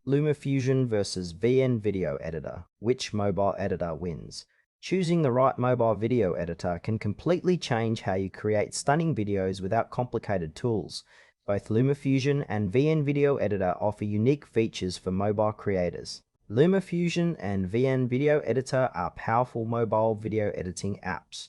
LumaFusion versus VN Video Editor. Which mobile editor wins? Choosing the right mobile video editor can completely change how you create stunning videos without complicated tools. Both LumaFusion and VN Video Editor offer unique features for mobile creators. LumaFusion and VN Video Editor are powerful mobile video editing apps.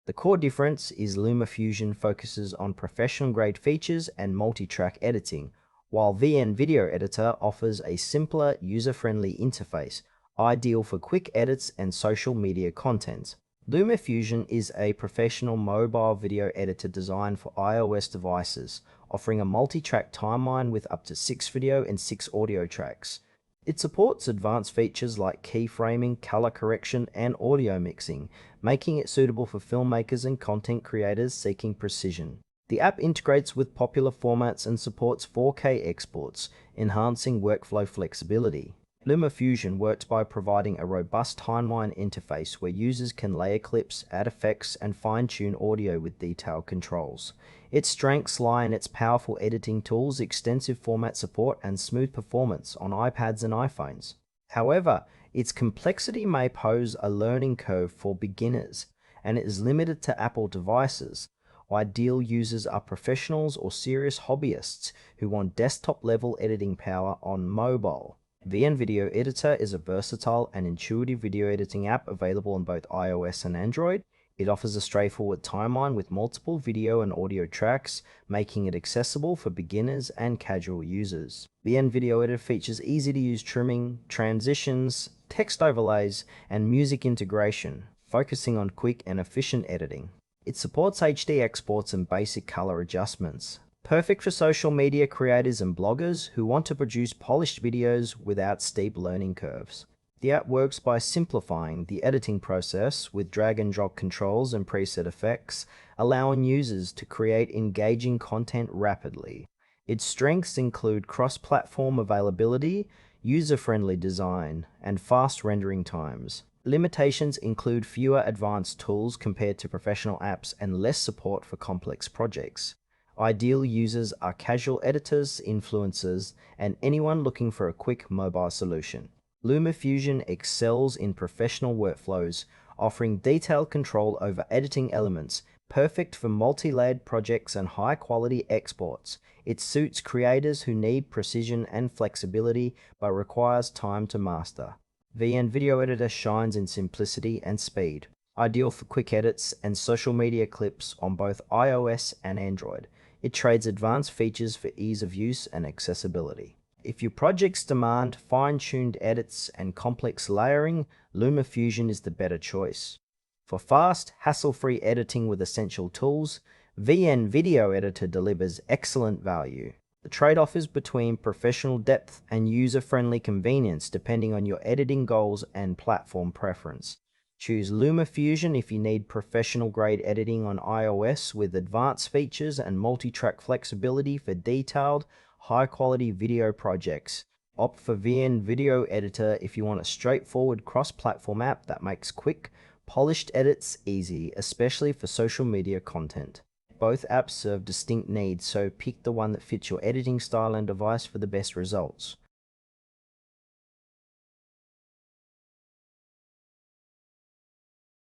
The core difference is LumaFusion focuses on professional-grade features and multi-track editing, while VN Video Editor offers a simpler, user-friendly interface, ideal for quick edits and social media content. LumaFusion is a professional mobile video editor designed for iOS devices, offering a multi-track timeline with up to 6 video and 6 audio tracks. It supports advanced features like keyframing, color correction, and audio mixing, making it suitable for filmmakers and content creators seeking precision. The app integrates with popular formats and supports 4K exports, enhancing workflow flexibility. LumaFusion works by providing a robust timeline interface where users can layer clips, add effects, and fine-tune audio with detailed controls. Its strengths lie in its powerful editing tools, extensive format support, and smooth performance on iPads and iPhones. However, its complexity may pose a learning curve for beginners, and it is limited to Apple devices. Ideal users are professionals or serious hobbyists who want desktop-level editing power on mobile. VN Video Editor is a versatile and intuitive video editing app available on both iOS and Android. It offers a straightforward timeline with multiple video and audio tracks, making it accessible for beginners and casual users. VN Video Editor features easy-to-use trimming, transitions, text overlays, and music integration, focusing on quick and efficient editing. It supports HD exports and basic color adjustments. Perfect for social media creators and bloggers who want to produce polished videos without steep learning curves. The app works by simplifying the editing process with drag and drop controls and preset effects, allowing users to create engaging content rapidly. Its strengths include cross-platform availability, user-friendly design, and fast rendering times. Limitations include fewer advanced tools compared to professional apps and less support for complex projects. Ideal users are casual editors, influencers, and anyone looking for a quick mobile solution. LumaFusion excels in professional workflows, offering detailed control over editing elements, perfect for multi-layered projects and high-quality exports. It suits creators who need precision and flexibility but requires time to master. VN Video Editor shines in simplicity and speed, ideal for quick edits and social media clips on both iOS and Android. It trades advanced features for ease of use and accessibility. If your projects demand fine-tuned edits and complex layering, LumaFusion is the better choice. For fast, hassle-free editing with essential tools, VN Video Editor delivers excellent value. The trade-off is between professional depth and user-friendly convenience depending on your editing goals and platform preference. Choose LumaFusion if you need professional-grade editing on iOS with advanced features and multi-track flexibility for detailed, high-quality video projects. Opt for VN Video Editor if you want a straightforward cross-platform app that makes quick, polished edits easy, especially for social media content. Both apps serve distinct needs, so pick the one that fits your editing style and device for the best results.